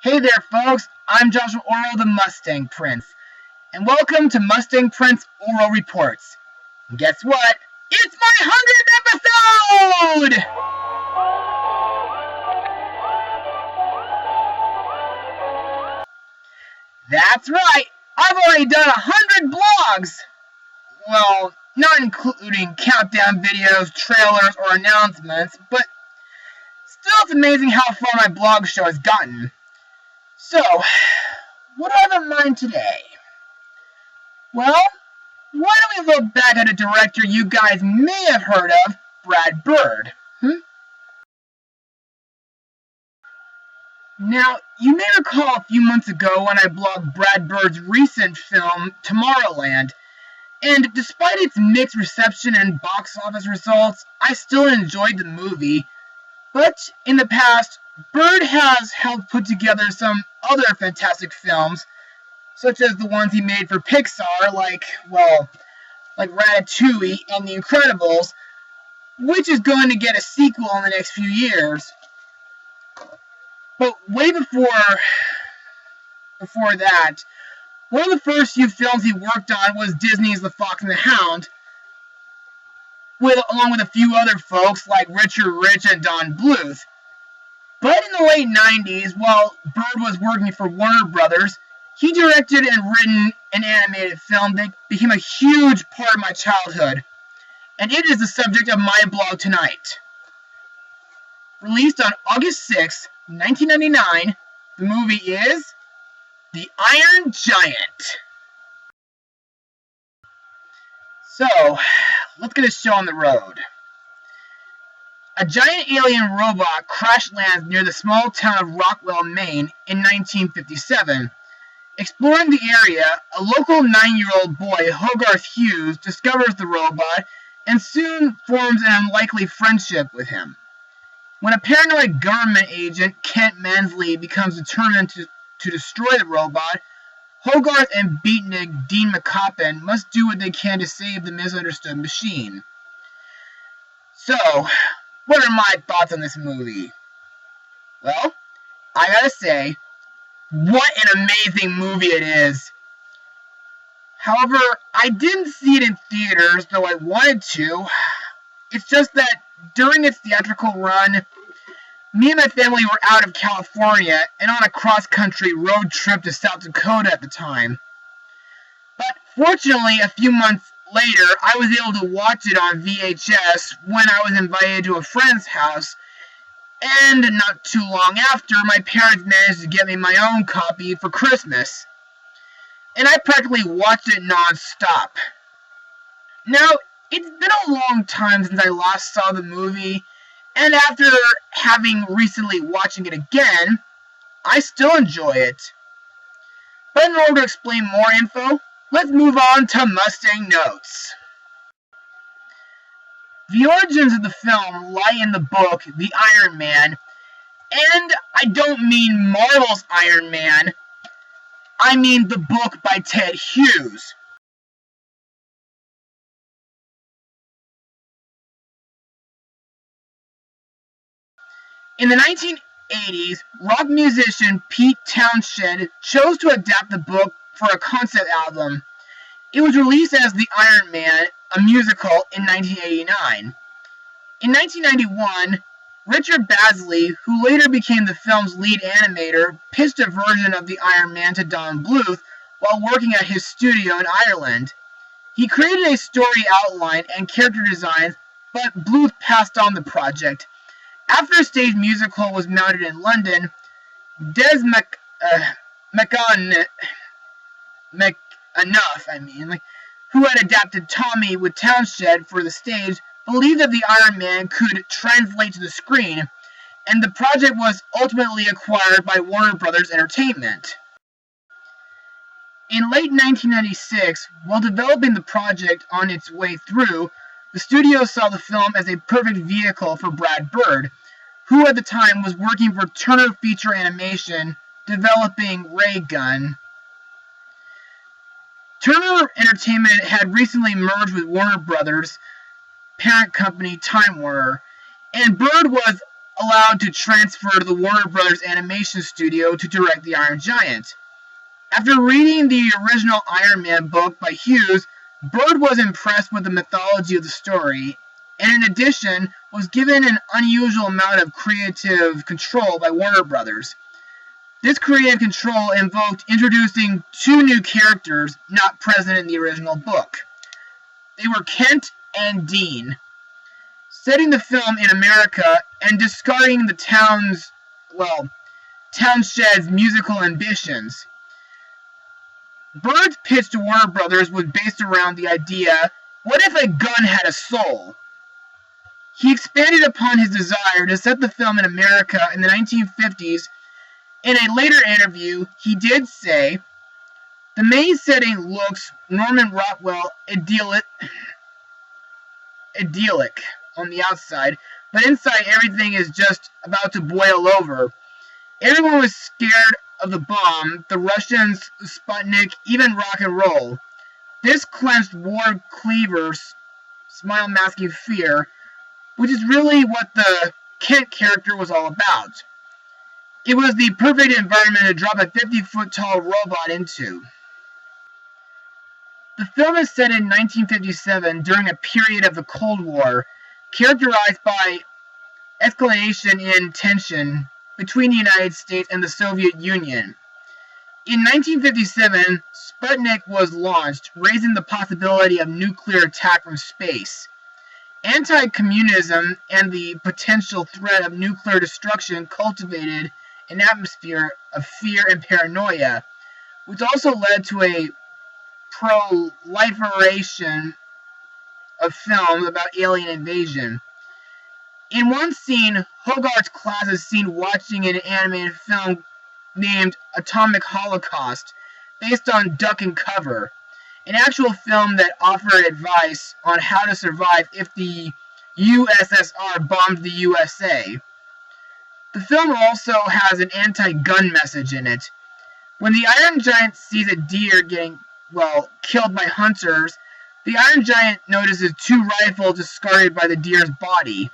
Hey there, folks. I'm Joshua Orro, the Mustang Prince, and welcome to Mustang Prince Orro Reports. And guess what? It's my 100th episode! That's right. I've already done 100 blogs. Well, not including countdown videos, trailers, or announcements, but still it's amazing how far my blog show has gotten. So, what do I have in mind today? Well, why don't we look back at a director you guys may have heard of, Brad Bird. Now, you may recall a few months ago when I blogged Brad Bird's recent film, Tomorrowland, and despite its mixed reception and box office results, I still enjoyed the movie. But in the past, Bird has helped put together some other fantastic films, such as the ones he made for Pixar, like Ratatouille and The Incredibles, which is going to get a sequel in the next few years. But way before that, one of the first few films he worked on was Disney's The Fox and the Hound, along with a few other folks like Richard Rich and Don Bluth. But in the late 90s, while Bird was working for Warner Brothers, he directed and written an animated film that became a huge part of my childhood, and it is the subject of my blog tonight. Released on August 6, 1999, the movie is The Iron Giant. So, let's get a show on the road. A giant alien robot crash lands near the small town of Rockwell, Maine in 1957. Exploring the area, a local 9-year-old boy, Hogarth Hughes, discovers the robot and soon forms an unlikely friendship with him. When a paranoid government agent, Kent Mansley, becomes determined to destroy the robot, Hogarth and beatnik Dean McCoppin must do what they can to save the misunderstood machine. So, what are my thoughts on this movie? Well, I gotta say, what an amazing movie it is. However, I didn't see it in theaters, though I wanted to. It's just that during its theatrical run, me and my family were out of California and on a cross-country road trip to South Dakota at the time. But fortunately, a few months later, I was able to watch it on VHS when I was invited to a friend's house, and not too long after, my parents managed to get me my own copy for Christmas. And I practically watched it non-stop. Now, it's been a long time since I last saw the movie, and after having recently watching it again, I still enjoy it. But in order to explain more info, let's move on to Mustang Notes. The origins of the film lie in the book, The Iron Man, and I don't mean Marvel's Iron Man, I mean the book by Ted Hughes. In the 1980s, rock musician Pete Townshend chose to adapt the book for a concept album. It was released as The Iron Man, a musical, in 1989. In 1991, Richard Basley, who later became the film's lead animator, pitched a version of The Iron Man to Don Bluth while working at his studio in Ireland. He created a story outline and character designs, but Bluth passed on the project. After a stage musical was mounted in London, Des McAnuff, who had adapted Tommy with Townshend for the stage, believed that the Iron Man could translate to the screen, and the project was ultimately acquired by Warner Brothers Entertainment. In late 1996, while developing the project on its way through, the studio saw the film as a perfect vehicle for Brad Bird, who at the time was working for Turner Feature Animation, developing Ray Gun. Turner Entertainment had recently merged with Warner Brothers' parent company Time Warner, and Bird was allowed to transfer to the Warner Brothers animation studio to direct the Iron Giant. After reading the original Iron Man book by Hughes, Bird was impressed with the mythology of the story, and in addition was given an unusual amount of creative control by Warner Brothers. This creative control invoked introducing two new characters not present in the original book. They were Kent and Dean, setting the film in America and discarding the townshed's musical ambitions. Bird's pitch to Warner Brothers was based around the idea, what if a gun had a soul? He expanded upon his desire to set the film in America in the 1950s. In a later interview, he did say, the main setting looks Norman Rockwell idyllic on the outside, but inside everything is just about to boil over. Everyone was scared of the bomb, the Russians, Sputnik, even rock and roll. This clenched Ward Cleaver's smile masking fear, which is really what the Kent character was all about. It was the perfect environment to drop a 50-foot-tall robot into. The film is set in 1957 during a period of the Cold War, characterized by escalation in tension between the United States and the Soviet Union. In 1957, Sputnik was launched, raising the possibility of nuclear attack from space. Anti-communism and the potential threat of nuclear destruction cultivated an atmosphere of fear and paranoia, which also led to a proliferation of films about alien invasion. In one scene, Hogarth's class is seen watching an animated film named Atomic Holocaust, based on Duck and Cover, an actual film that offered advice on how to survive if the USSR bombed the USA. The film also has an anti-gun message in it. When the Iron Giant sees a deer getting, killed by hunters, the Iron Giant notices two rifles discarded by the deer's body.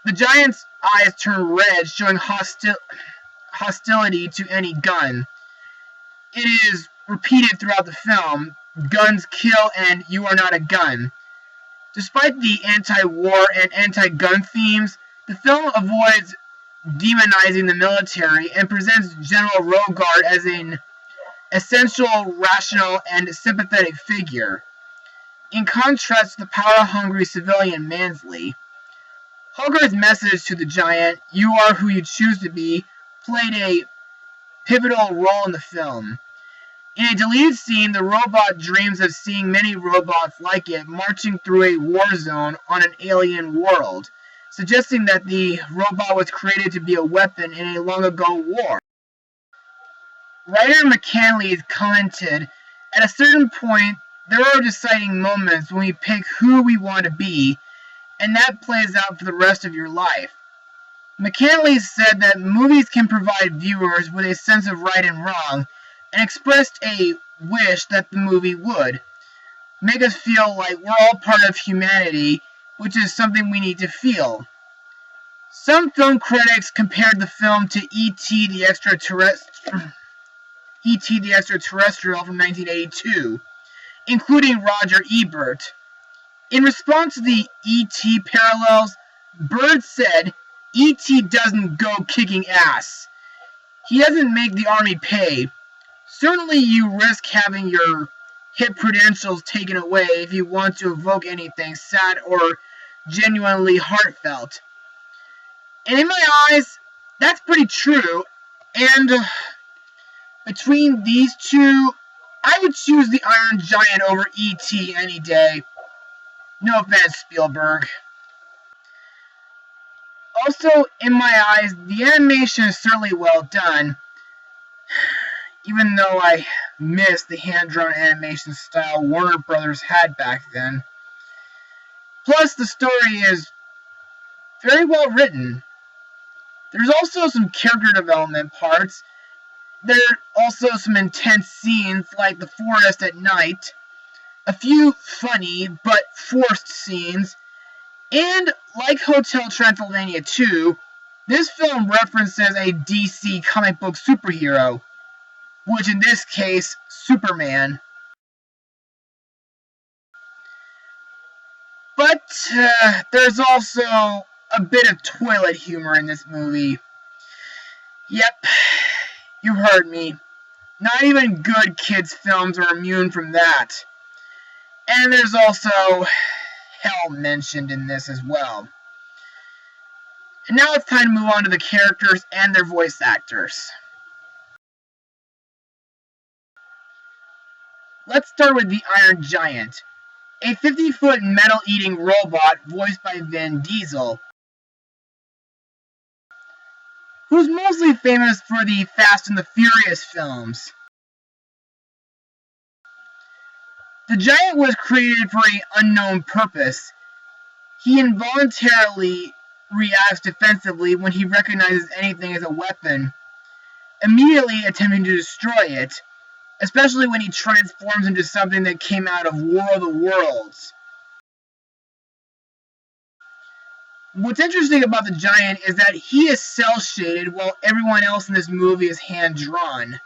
The giant's eyes turn red, showing hostility to any gun. It is repeated throughout the film, guns kill and you are not a gun. Despite the anti-war and anti-gun themes, the film avoids demonizing the military and presents General Rogard as an essential, rational, and sympathetic figure. In contrast to the power-hungry civilian Mansley, Hogarth's message to the giant, "You are who you choose to be," played a pivotal role in the film. In a deleted scene, the robot dreams of seeing many robots like it marching through a war zone on an alien world, suggesting that the robot was created to be a weapon in a long-ago war. Writer McCanley commented, at a certain point, there are deciding moments when we pick who we want to be, and that plays out for the rest of your life. McCanley said that movies can provide viewers with a sense of right and wrong, and expressed a wish that the movie would make us feel like we're all part of humanity, which is something we need to feel. Some film critics compared the film to E.T. the Extraterrestrial from 1982, including Roger Ebert. In response to the E.T. parallels, Bird said, E.T. doesn't go kicking ass. He doesn't make the army pay. Certainly you risk having your hip credentials taken away if you want to evoke anything sad or genuinely heartfelt. And in my eyes, that's pretty true, and between these two, I would choose the Iron Giant over E.T. any day. No offense, Spielberg. Also, in my eyes, the animation is certainly well done, even though I miss the hand-drawn animation style Warner Brothers had back then. Plus, the story is very well written. There's also some character development parts. There are also some intense scenes like the forest at night, a few funny but forced scenes, And like Hotel Transylvania 2, this film references a DC comic book superhero, which in this case, Superman. But there's also a bit of toilet humor in this movie. Yep, you heard me. Not even good kids' films are immune from that. And there's also hell mentioned in this as well. And now it's time to move on to the characters and their voice actors. Let's start with the Iron Giant, a 50-foot metal-eating robot voiced by Vin Diesel, who's mostly famous for the Fast and the Furious films. The Giant was created for an unknown purpose. He involuntarily reacts defensively when he recognizes anything as a weapon, immediately attempting to destroy it, especially when he transforms into something that came out of War of the Worlds. What's interesting about the Giant is that he is cel-shaded while everyone else in this movie is hand-drawn.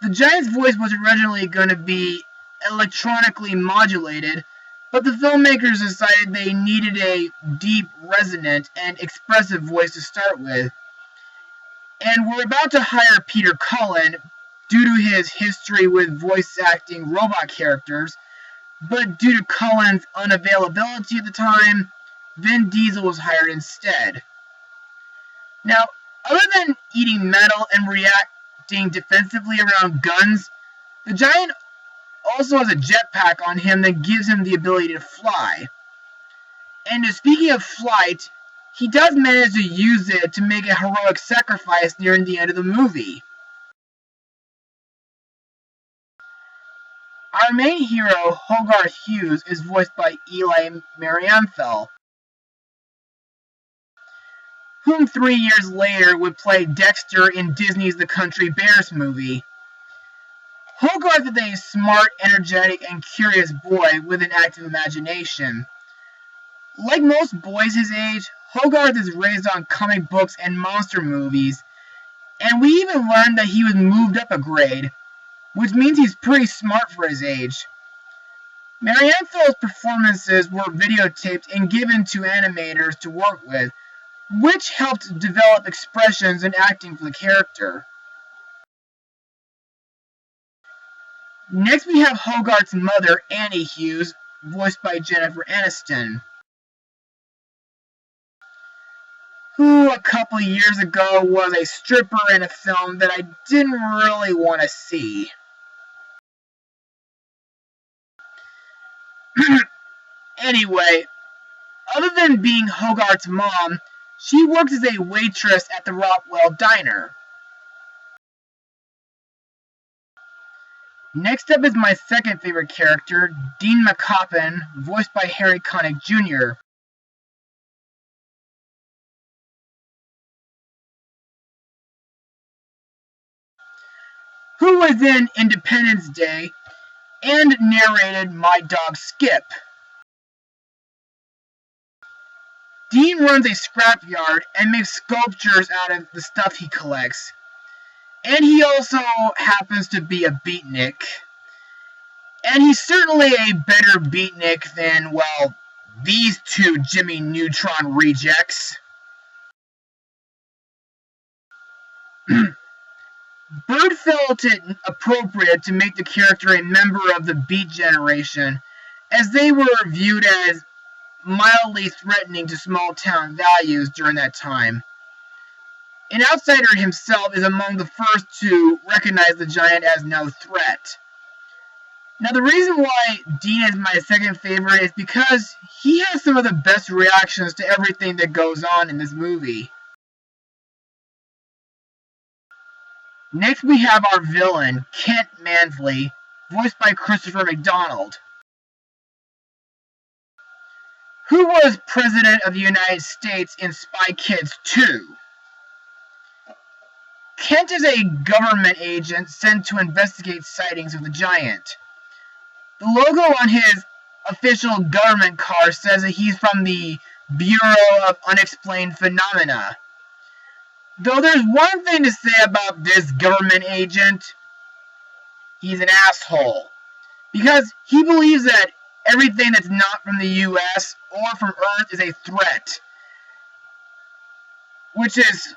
The Giant's voice was originally going to be electronically modulated, but the filmmakers decided they needed a deep, resonant, and expressive voice to start with. And we're about to hire Peter Cullen due to his history with voice acting robot characters, but due to Cullen's unavailability at the time, Vin Diesel was hired instead. Now, other than eating metal and reacting defensively around guns, the Giant also has a jetpack on him that gives him the ability to fly. And speaking of flight, he does manage to use it to make a heroic sacrifice nearing the end of the movie. Our main hero, Hogarth Hughes, is voiced by Eli Marienthal, whom 3 years later would play Dexter in Disney's The Country Bears movie. Hogarth is a smart, energetic, and curious boy with an active imagination. Like most boys his age, Hogarth is raised on comic books and monster movies, and we even learned that he was moved up a grade, which means he's pretty smart for his age. Marienthal's performances were videotaped and given to animators to work with, which helped develop expressions and acting for the character. Next we have Hogarth's mother, Annie Hughes, voiced by Jennifer Aniston, who a couple years ago was a stripper in a film that I didn't really want to see. Anyway, other than being Hogarth's mom, she works as a waitress at the Rockwell Diner. Next up is my second favorite character, Dean McCoppin, voiced by Harry Connick Jr. who was in Independence Day and narrated My Dog Skip. Dean runs a scrapyard and makes sculptures out of the stuff he collects. And he also happens to be a beatnik. And he's certainly a better beatnik than, well, these two Jimmy Neutron rejects. Bird felt it appropriate to make the character a member of the Beat Generation, as they were viewed as mildly threatening to small-town values during that time. An outsider himself is among the first to recognize the giant as no threat. Now, the reason why Dean is my second favorite is because he has some of the best reactions to everything that goes on in this movie. Next, we have our villain, Kent Mansley, voiced by Christopher McDonald, who was President of the United States in Spy Kids 2. Kent is a government agent sent to investigate sightings of the giant. The logo on his official government card says that he's from the Bureau of Unexplained Phenomena. Though there's one thing to say about this government agent, he's an asshole. Because he believes that everything that's not from the US or from Earth is a threat. Which is,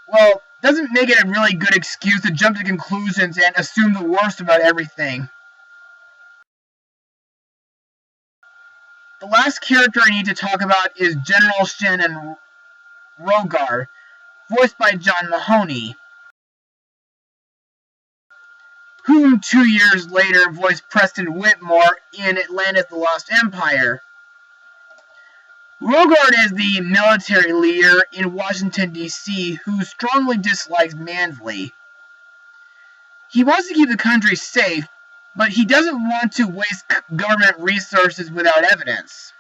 well, doesn't make it a really good excuse to jump to conclusions and assume the worst about everything. The last character I need to talk about is General Shannon Rogar, voiced by John Mahoney, whom 2 years later voiced Preston Whitmore in Atlantis: The Lost Empire. Rogar is the military leader in Washington, D.C., who strongly dislikes Mansley. He wants to keep the country safe, but he doesn't want to waste government resources without evidence.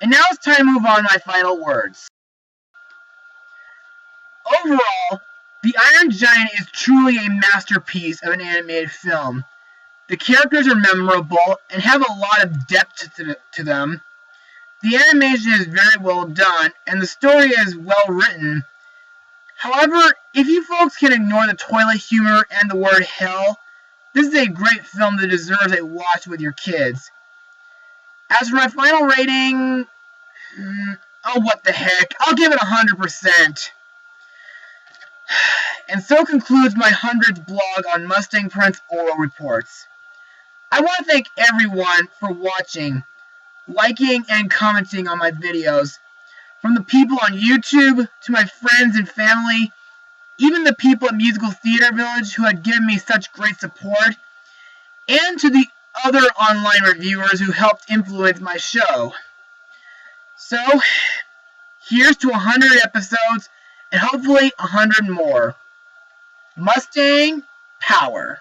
And now it's time to move on to my final words. Overall, The Iron Giant is truly a masterpiece of an animated film. The characters are memorable and have a lot of depth to them. The animation is very well done, and the story is well written. However, if you folks can ignore the toilet humor and the word hell, this is a great film that deserves a watch with your kids. As for my final rating, oh what the heck, I'll give it 100%. And so concludes my 100th blog on Mustang Prince Orro Reports. I want to thank everyone for watching, liking, and commenting on my videos. From the people on YouTube, to my friends and family, even the people at Musical Theater Village who had given me such great support, and to the other online reviewers who helped influence my show. So, here's to 100 episodes, and hopefully 100 more. Mustang Power.